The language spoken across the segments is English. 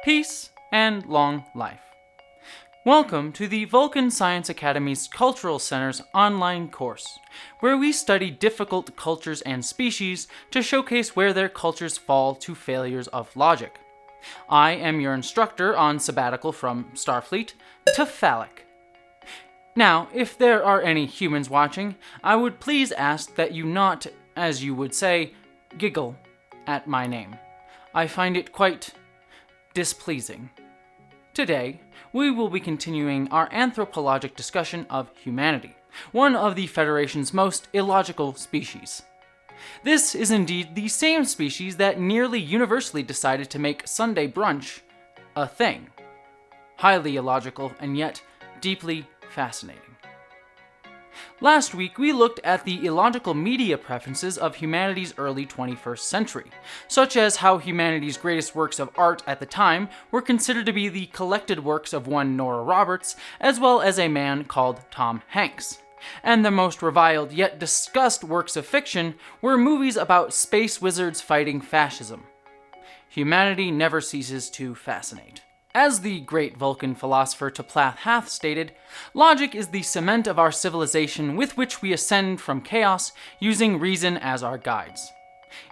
peace, and long life. Welcome to the Vulcan Science Academy's Cultural Center's online course, where we study difficult cultures and species to showcase where their cultures fall to failures of logic. I am your instructor on sabbatical from Starfleet, Tefalik. Now, if there are any humans watching, I would please ask that you not, as you would say, giggle at my name. I find it quite displeasing. Today, we will be continuing our anthropologic discussion of humanity, one of the Federation's most illogical species. This is indeed the same species that nearly universally decided to make Sunday brunch a thing. Highly illogical and yet deeply fascinating. Last week, we looked at the illogical media preferences of humanity's early 21st century, such as how humanity's greatest works of art at the time were considered to be the collected works of one Nora Roberts, as well as a man called Tom Hanks. And the most reviled yet discussed works of fiction were movies about space wizards fighting fascism. Humanity never ceases to fascinate. As the great Vulcan philosopher Toplath hath stated, logic is the cement of our civilization with which we ascend from chaos, using reason as our guides.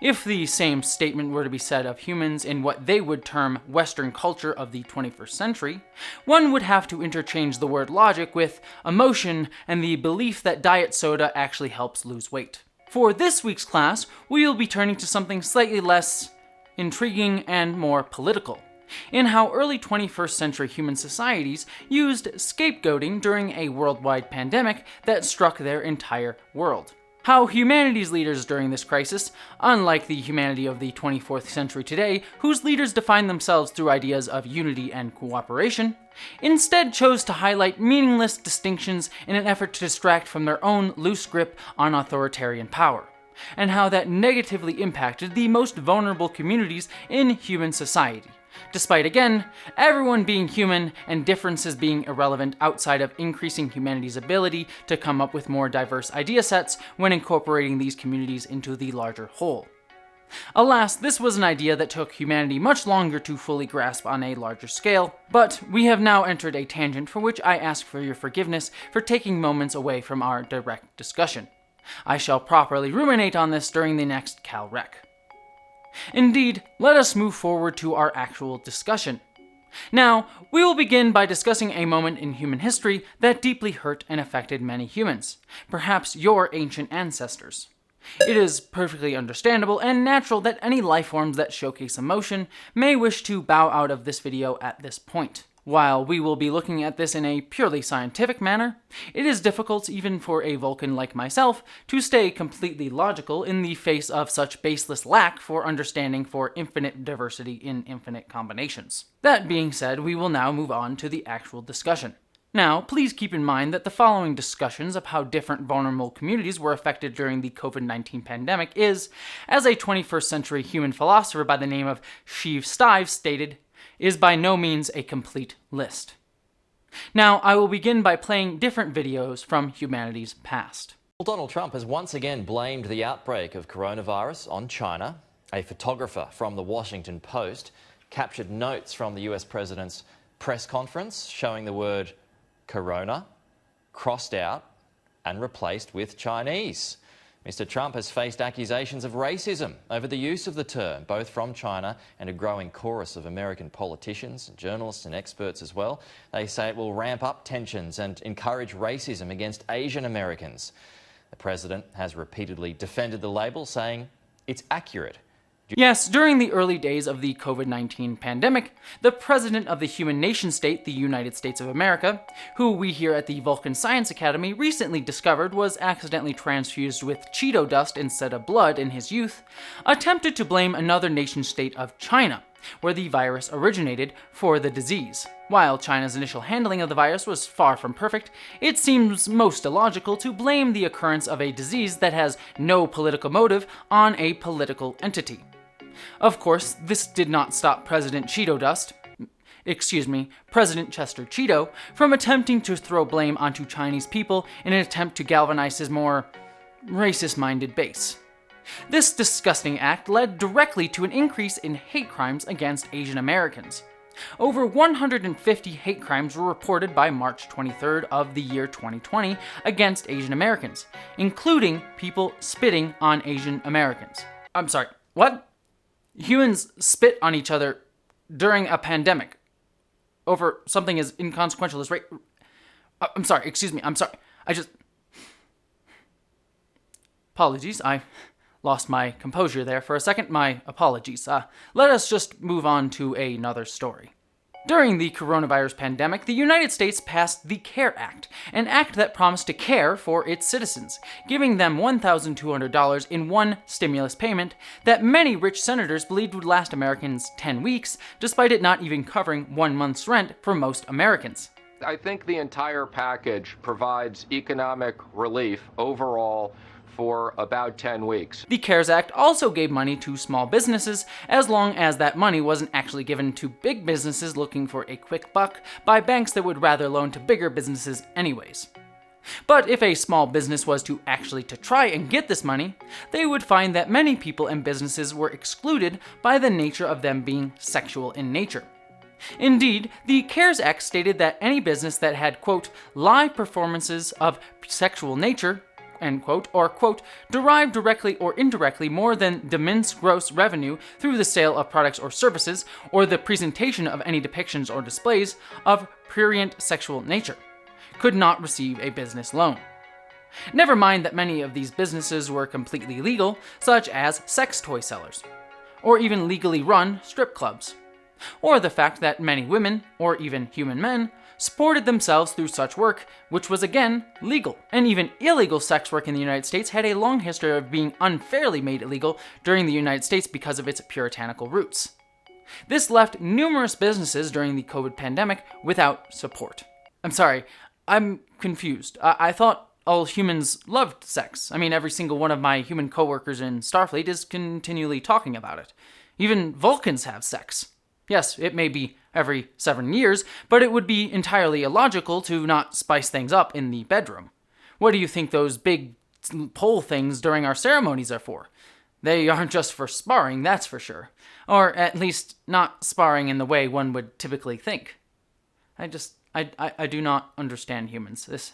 If the same statement were to be said of humans in what they would term Western culture of the 21st century, one would have to interchange the word logic with emotion and the belief that diet soda actually helps lose weight. For this week's class, we will be turning to something slightly less intriguing and more political, in how early 21st century human societies used scapegoating during a worldwide pandemic that struck their entire world. How humanity's leaders during this crisis, unlike the humanity of the 24th century today, whose leaders define themselves through ideas of unity and cooperation, instead chose to highlight meaningless distinctions in an effort to distract from their own loose grip on authoritarian power, and how that negatively impacted the most vulnerable communities in human society. Despite, again, everyone being human and differences being irrelevant outside of increasing humanity's ability to come up with more diverse idea sets when incorporating these communities into the larger whole. Alas, this was an idea that took humanity much longer to fully grasp on a larger scale, but we have now entered a tangent for which I ask for your forgiveness for taking moments away from our direct discussion. I shall properly ruminate on this during the next Cal Rec. Indeed, let us move forward to our actual discussion. Now, we will begin by discussing a moment in human history that deeply hurt and affected many humans, perhaps your ancient ancestors. It is perfectly understandable and natural that any life forms that showcase emotion may wish to bow out of this video at this point. While we will be looking at this in a purely scientific manner, it is difficult even for a Vulcan like myself to stay completely logical in the face of such baseless lack for understanding for infinite diversity in infinite combinations. That being said, we will now move on to the actual discussion. Now, please keep in mind that the following discussions of how different vulnerable communities were affected during the COVID-19 pandemic is, as a 21st century human philosopher by the name of Shiv Stives stated, is by no means a complete list. Now, I will begin by playing different videos from humanity's past. Donald Trump has once again blamed the outbreak of coronavirus on China. A photographer from the Washington Post captured notes from the US president's press conference showing the word corona crossed out and replaced with Chinese. Mr. Trump has faced accusations of racism over the use of the term, both from China and a growing chorus of American politicians, journalists and experts as well. They say it will ramp up tensions and encourage racism against Asian Americans. The president has repeatedly defended the label, saying it's accurate. Yes, during the early days of the COVID-19 pandemic, the president of the human nation-state, the United States of America, who we here at the Vulcan Science Academy recently discovered was accidentally transfused with Cheeto dust instead of blood in his youth, attempted to blame another nation-state of China, where the virus originated, for the disease. While China's initial handling of the virus was far from perfect, it seems most illogical to blame the occurrence of a disease that has no political motive on a political entity. Of course, this did not stop President Chester Cheeto, from attempting to throw blame onto Chinese people in an attempt to galvanize his more racist-minded base. This disgusting act led directly to an increase in hate crimes against Asian Americans. Over 150 hate crimes were reported by March 23rd of the year 2020 against Asian Americans, including people spitting on Asian Americans. I'm sorry, what? Humans spit on each other during a pandemic over something as inconsequential as rape. I'm sorry, excuse me, I'm sorry. Apologies, I lost my composure there for a second. My apologies. Let us just move on to another story. During the coronavirus pandemic, the United States passed the CARE Act, an act that promised to care for its citizens, giving them $1,200 in one stimulus payment that many rich senators believed would last Americans 10 weeks, despite it not even covering 1 month's rent for most Americans. I think the entire package provides economic relief overall for about 10 weeks. The CARES Act also gave money to small businesses, as long as that money wasn't actually given to big businesses looking for a quick buck by banks that would rather loan to bigger businesses anyways. But if a small business was to actually try and get this money, they would find that many people and businesses were excluded by the nature of them being sexual in nature. Indeed, the CARES Act stated that any business that had, quote, live performances of sexual nature, end quote, or, quote, derive directly or indirectly more than de minimis gross revenue through the sale of products or services, or the presentation of any depictions or displays of prurient sexual nature, could not receive a business loan. Never mind that many of these businesses were completely legal, such as sex toy sellers, or even legally run strip clubs, or the fact that many women, or even human men, supported themselves through such work, which was again legal. And even illegal sex work in the United States had a long history of being unfairly made illegal during the United States because of its puritanical roots. This left numerous businesses during the COVID pandemic without support. I'm sorry, I'm confused. I thought all humans loved sex. I mean, every single one of my human coworkers in Starfleet is continually talking about it. Even Vulcans have sex. Yes, it may be every 7 years, but it would be entirely illogical to not spice things up in the bedroom. What do you think those big pole things during our ceremonies are for? They aren't just for sparring, that's for sure. Or at least not sparring in the way one would typically think. I do not understand humans.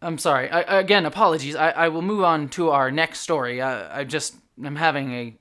I'm sorry. Again, apologies. I will move on to our next story. I'm having a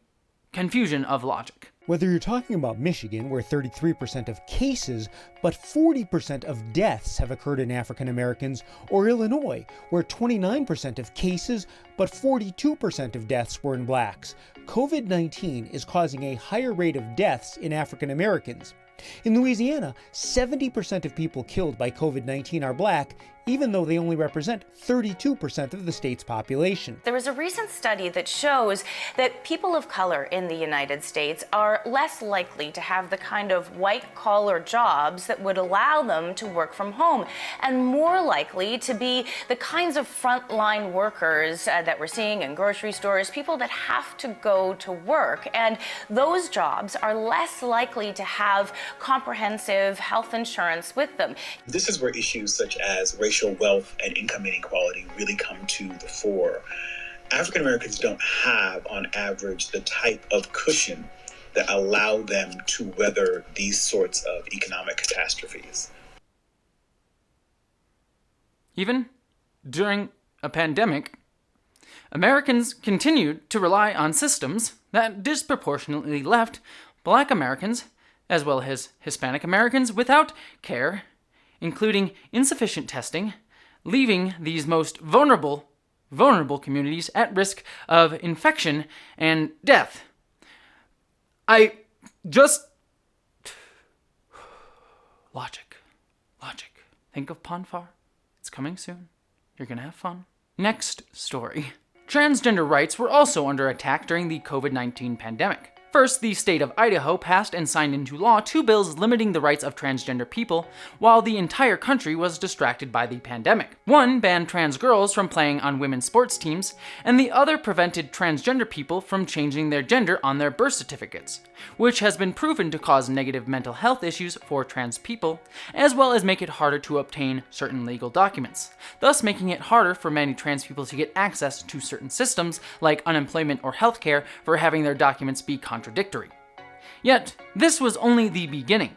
confusion of logic. Whether you're talking about Michigan, where 33% of cases but 40% of deaths have occurred in African Americans, or Illinois, where 29% of cases but 42% of deaths were in blacks, COVID-19 is causing a higher rate of deaths in African Americans. In Louisiana, 70% of people killed by COVID-19 are black, even though they only represent 32% of the state's population. There was a recent study that shows that people of color in the United States are less likely to have the kind of white-collar jobs that would allow them to work from home, and more likely to be the kinds of frontline workers that we're seeing in grocery stores, people that have to go to work. And those jobs are less likely to have comprehensive health insurance with them. This is where issues such as racial wealth and income inequality really come to the fore. African Americans don't have, on average, the type of cushion that allow them to weather these sorts of economic catastrophes. Even during a pandemic, Americans continued to rely on systems that disproportionately left Black Americans, as well as Hispanic Americans, without care, including insufficient testing, leaving these most vulnerable communities at risk of infection and death. Logic. Think of Ponfar. It's coming soon. You're gonna have fun. Next story. Transgender rights were also under attack during the COVID-19 pandemic. First, the state of Idaho passed and signed into law 2 bills limiting the rights of transgender people, while the entire country was distracted by the pandemic. One banned trans girls from playing on women's sports teams, and the other prevented transgender people from changing their gender on their birth certificates, which has been proven to cause negative mental health issues for trans people, as well as make it harder to obtain certain legal documents, thus making it harder for many trans people to get access to certain systems like unemployment or healthcare for having their documents be contradictory. Yet, this was only the beginning.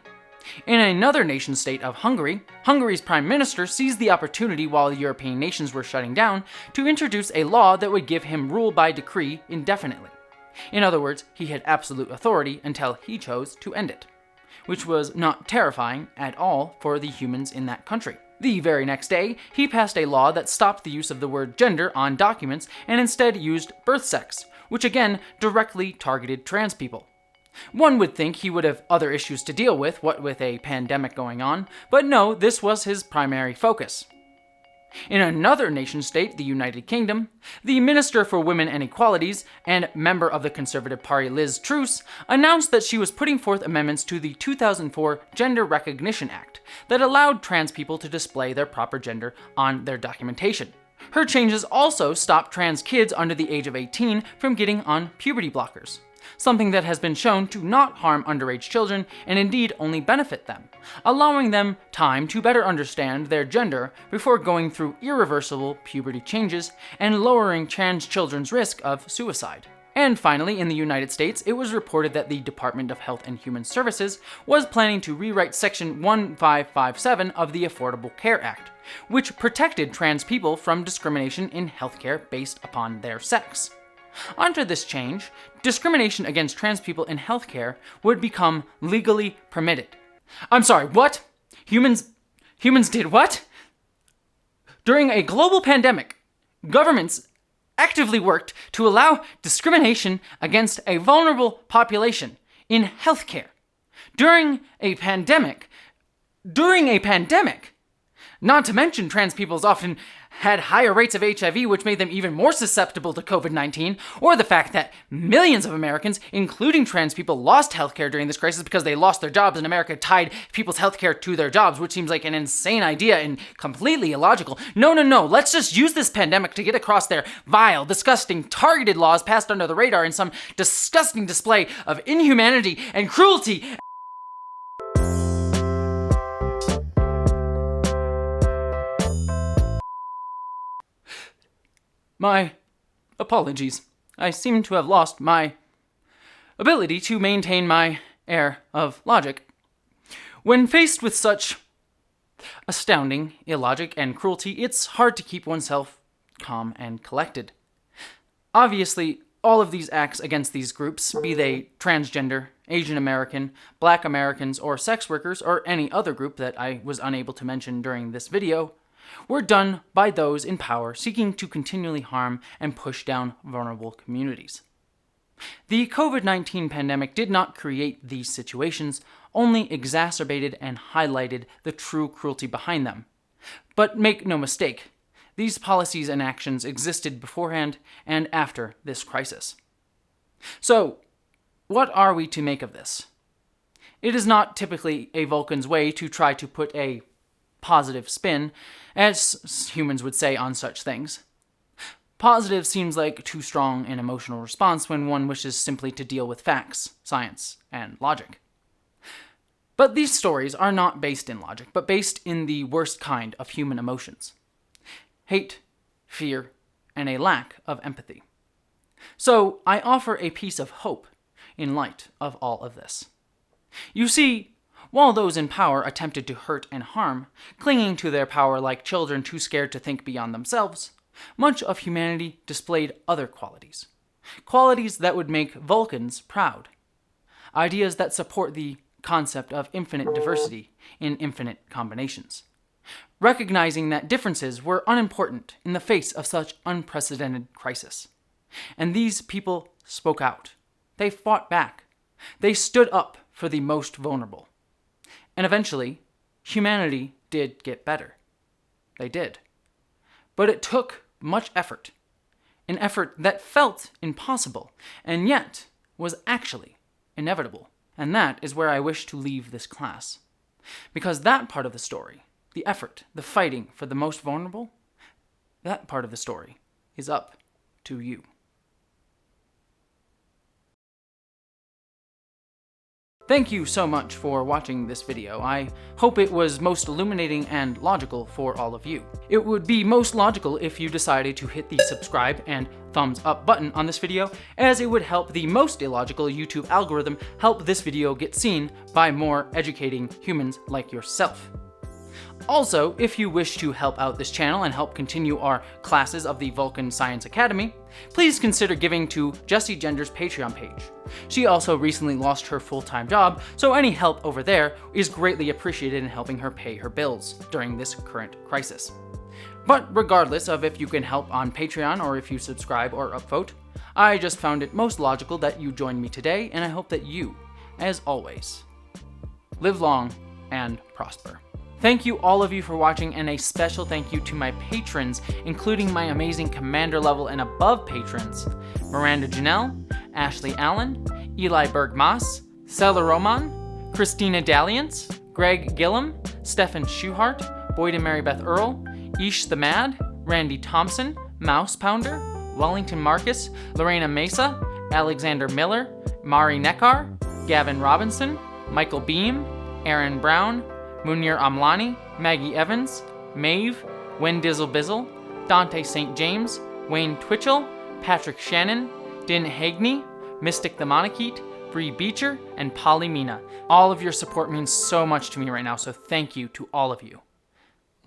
In another nation-state of Hungary, Hungary's prime minister seized the opportunity while European nations were shutting down to introduce a law that would give him rule by decree indefinitely. In other words, he had absolute authority until he chose to end it, which was not terrifying at all for the humans in that country. The very next day, he passed a law that stopped the use of the word gender on documents and instead used birth sex, which again directly targeted trans people. One would think he would have other issues to deal with, what with a pandemic going on, but no, this was his primary focus. In another nation-state, the United Kingdom, the Minister for Women and Equalities and member of the Conservative Party Liz Truss announced that she was putting forth amendments to the 2004 Gender Recognition Act that allowed trans people to display their proper gender on their documentation. Her changes also stopped trans kids under the age of 18 from getting on puberty blockers, something that has been shown to not harm underage children and indeed only benefit them, allowing them time to better understand their gender before going through irreversible puberty changes and lowering trans children's risk of suicide. And finally, in the United States, it was reported that the Department of Health and Human Services was planning to rewrite Section 1557 of the Affordable Care Act, which protected trans people from discrimination in healthcare based upon their sex. Under this change, discrimination against trans people in healthcare would become legally permitted. I'm sorry, what? Humans did what? During a global pandemic, governments actively worked to allow discrimination against a vulnerable population in healthcare. During a pandemic. Not to mention, trans peoples often had higher rates of HIV, which made them even more susceptible to COVID-19, or the fact that millions of Americans, including trans people, lost healthcare during this crisis because they lost their jobs, and America tied people's healthcare to their jobs, which seems like an insane idea and completely illogical. No, let's just use this pandemic to get across their vile, disgusting, targeted laws passed under the radar in some disgusting display of inhumanity and cruelty. My apologies. I seem to have lost my ability to maintain my air of logic. When faced with such astounding illogic and cruelty, it's hard to keep oneself calm and collected. Obviously, all of these acts against these groups, be they transgender, Asian American, Black Americans, or sex workers, or any other group that I was unable to mention during this video, were done by those in power seeking to continually harm and push down vulnerable communities. The COVID-19 pandemic did not create these situations, only exacerbated and highlighted the true cruelty behind them. But make no mistake, these policies and actions existed beforehand and after this crisis. So, what are we to make of this? It is not typically a Vulcan's way to try to put a positive spin, as humans would say on such things. Positive seems like too strong an emotional response when one wishes simply to deal with facts, science, and logic. But these stories are not based in logic, but based in the worst kind of human emotions: hate, fear, and a lack of empathy. So I offer a piece of hope in light of all of this. You see, while those in power attempted to hurt and harm, clinging to their power like children too scared to think beyond themselves, much of humanity displayed other qualities. Qualities that would make Vulcans proud. Ideas that support the concept of infinite diversity in infinite combinations. Recognizing that differences were unimportant in the face of such unprecedented crisis. And these people spoke out. They fought back. They stood up for the most vulnerable. And eventually, humanity did get better. They did. But it took much effort. An effort that felt impossible, and yet was actually inevitable. And that is where I wish to leave this class. Because that part of the story, the effort, the fighting for the most vulnerable, that part of the story is up to you. Thank you so much for watching this video. I hope it was most illuminating and logical for all of you. It would be most logical if you decided to hit the subscribe and thumbs up button on this video, as it would help the most illogical YouTube algorithm help this video get seen by more educating humans like yourself. Also, if you wish to help out this channel and help continue our classes of the Vulcan Science Academy, please consider giving to Jessie Gender's Patreon page. She also recently lost her full-time job, so any help over there is greatly appreciated in helping her pay her bills during this current crisis. But regardless of if you can help on Patreon or if you subscribe or upvote, I just found it most logical that you join me today, and I hope that you, as always, live long and prosper. Thank you all of you for watching, and a special thank you to my patrons, including my amazing commander level and above patrons: Miranda Janelle, Ashley Allen, Eli Berg-Moss, Sela Roman, Christina Dalliance, Greg Gillum, Stefan Schuhart, Boyd and Mary Beth Earl, Ish the Mad, Randy Thompson, Mouse Pounder, Wellington Marcus, Lorena Mesa, Alexander Miller, Mari Neckar, Gavin Robinson, Michael Beam, Aaron Brown, Munir Amlani, Maggie Evans, Maeve, Wendizzle Bizzle, Dante St. James, Wayne Twitchell, Patrick Shannon, Din Hagney, Mystic the Monarchete, Bree Beecher, and Polly Mina. All of your support means so much to me right now, so thank you to all of you.